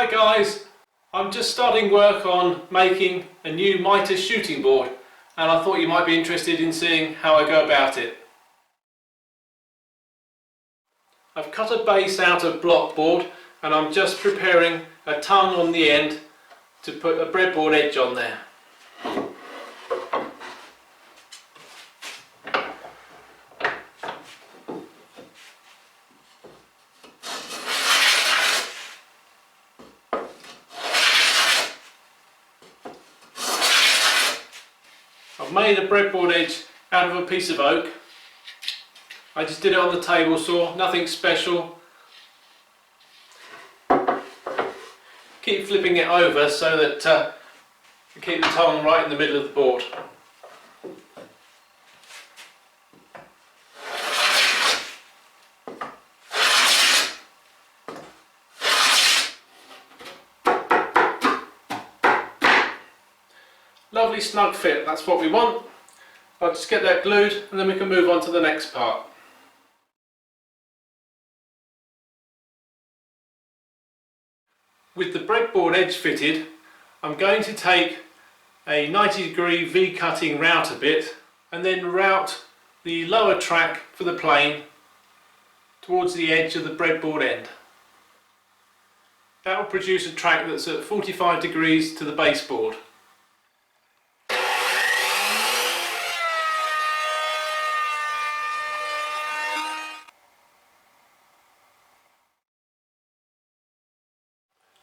Hi guys, I'm just starting work on making a new Mitre shooting board and I thought you might be interested in seeing how I go about it. I've cut a base out of block board and I'm just preparing a tongue on the end to put a breadboard edge on there. I've made a breadboard edge out of a piece of oak. I just did it on the table saw, nothing special. Keep flipping it over so that you keep the tongue right in the middle of the board. Lovely snug fit, that's what we want. I'll just get that glued and then we can move on to the next part. With the breadboard edge fitted, I'm going to take a 90-degree V-cutting router bit and then route the lower track for the plane towards the edge of the breadboard end. That will produce a track that's at 45 degrees to the baseboard.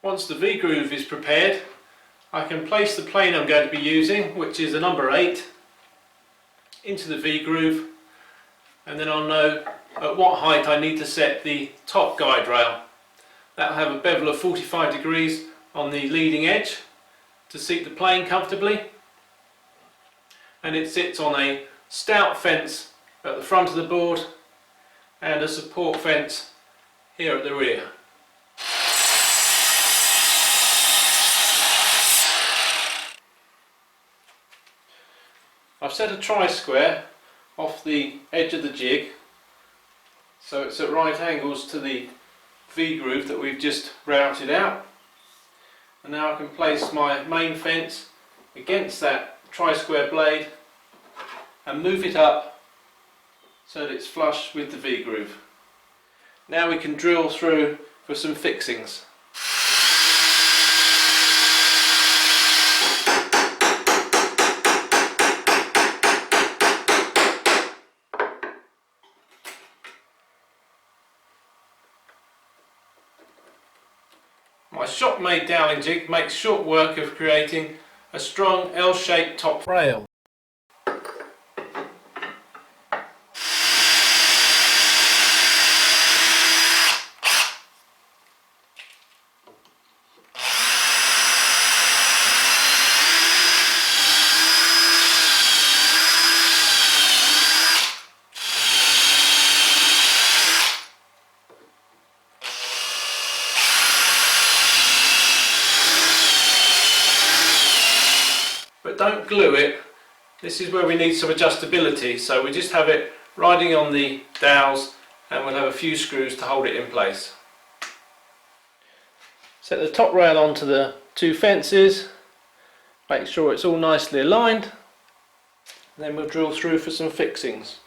Once the V-groove is prepared, I can place the plane I'm going to be using, which is a number 8, into the V-groove, and then I'll know at what height I need to set the top guide rail. That will have a bevel of 45 degrees on the leading edge to seat the plane comfortably, and it sits on a stout fence at the front of the board and a support fence here at the rear. I've set a tri-square off the edge of the jig so it's at right angles to the V-groove that we've just routed out, and now I can place my main fence against that tri-square blade and move it up so that it's flush with the V-groove. Now we can drill through for some fixings. My shop-made doweling jig makes short work of creating a strong L-shaped top rail. But don't glue it. This is where we need some adjustability, so we just have it riding on the dowels and we'll have a few screws to hold it in place. Set the top rail onto the two fences, make sure it's all nicely aligned, and then we'll drill through for some fixings.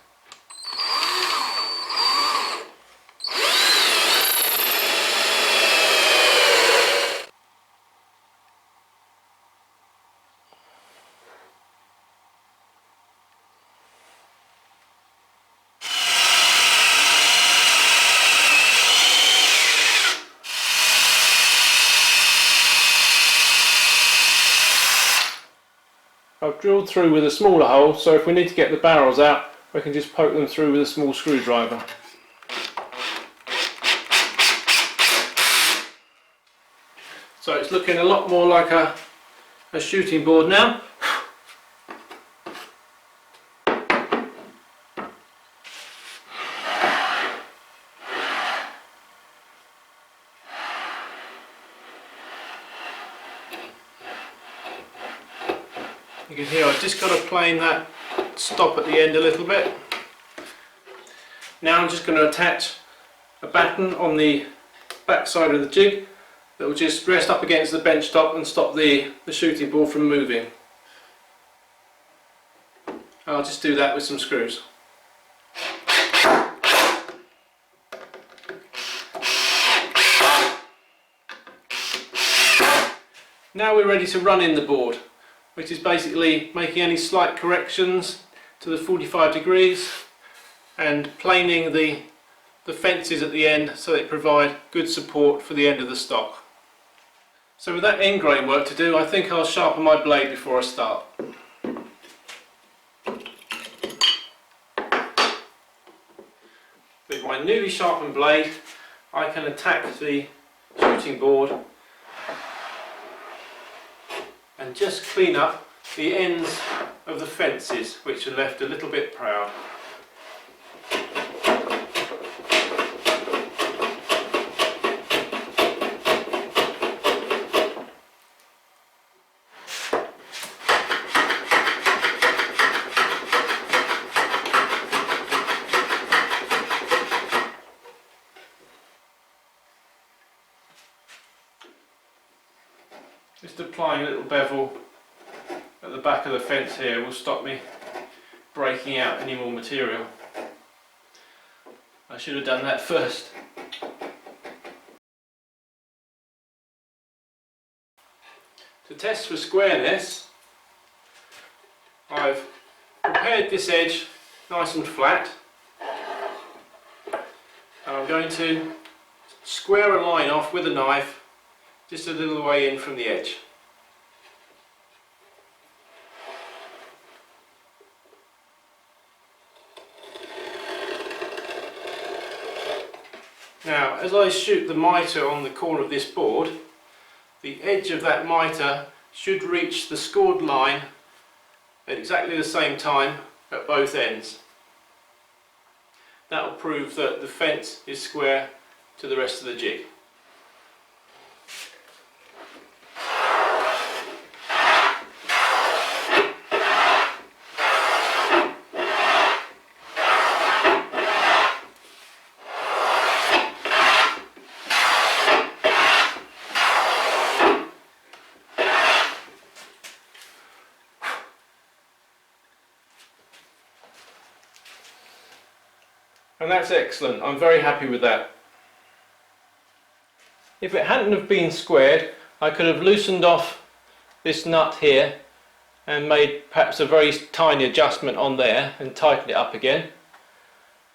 I've drilled through with a smaller hole, so if we need to get the barrels out, we can just poke them through with a small screwdriver. So it's looking a lot more like a shooting board now. You can hear I've just got to plane that stop at the end a little bit. Now I'm just going to attach a batten on the back side of the jig that will just rest up against the bench top and stop the shooting board from moving. I'll just do that with some screws. Now we're ready to run in the board, which is basically making any slight corrections to the 45 degrees and planing the fences at the end so they provide good support for the end of the stock. So with that end grain work to do, I think I'll sharpen my blade before I start. With my newly sharpened blade, I can attack the shooting board and just clean up the ends of the fences which are left a little bit proud. Just applying a little bevel at the back of the fence here will stop me breaking out any more material. I should have done that first. To test for squareness, I've prepared this edge nice and flat, and I'm going to square a line off with a knife just a little way in from the edge. Now, as I shoot the mitre on the corner of this board, the edge of that mitre should reach the scored line at exactly the same time at both ends. That will prove that the fence is square to the rest of the jig. And that's excellent. I'm very happy with that. If it hadn't have been squared, I could have loosened off this nut here and made perhaps a very tiny adjustment on there and tightened it up again.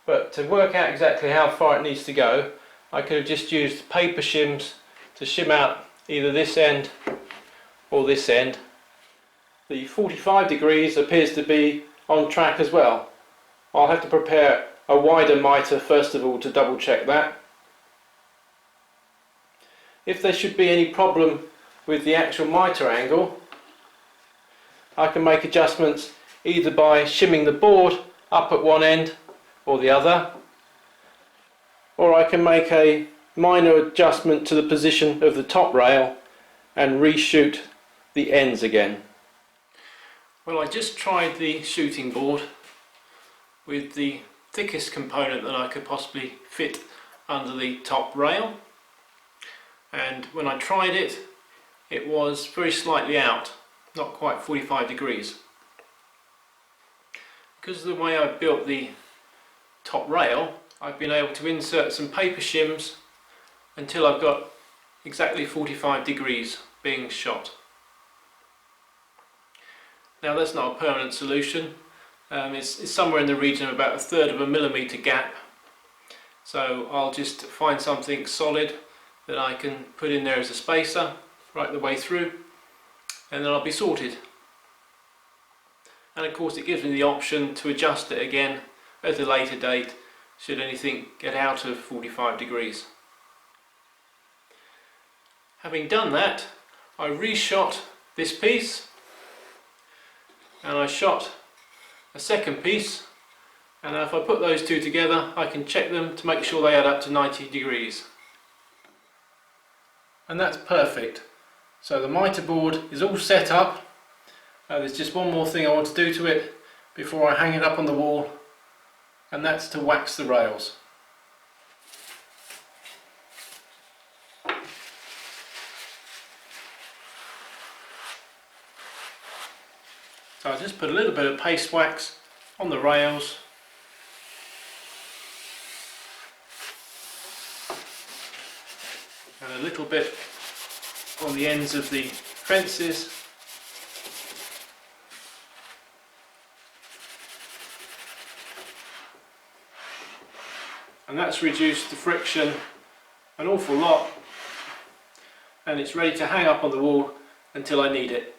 But to work out exactly how far it needs to go, I could have just used paper shims to shim out either this end or this end. The 45 degrees appears to be on track as well. I'll have to prepare a wider mitre first of all to double check that. If there should be any problem with the actual mitre angle, I can make adjustments either by shimming the board up at one end or the other, or I can make a minor adjustment to the position of the top rail and reshoot the ends again. Well, I just tried the shooting board with the thickest component that I could possibly fit under the top rail, and when I tried it, it was very slightly out, not quite 45 degrees. Because of the way I built the top rail, I've been able to insert some paper shims until I've got exactly 45 degrees being shot. Now that's not a permanent solution. It's somewhere in the region of about 1/3 of a millimetre gap, so I'll just find something solid that I can put in there as a spacer right the way through, and then I'll be sorted. And of course it gives me the option to adjust it again at a later date should anything get out of 45 degrees. Having done that, I reshot this piece and I shot a second piece, and if I put those two together I can check them to make sure they add up to 90 degrees. And that's perfect. So the mitre board is all set up. There's just one more thing I want to do to it before I hang it up on the wall, and that's to wax the rails. So I just put a little bit of paste wax on the rails. And a little bit on the ends of the fences. And that's reduced the friction an awful lot, and it's ready to hang up on the wall until I need it.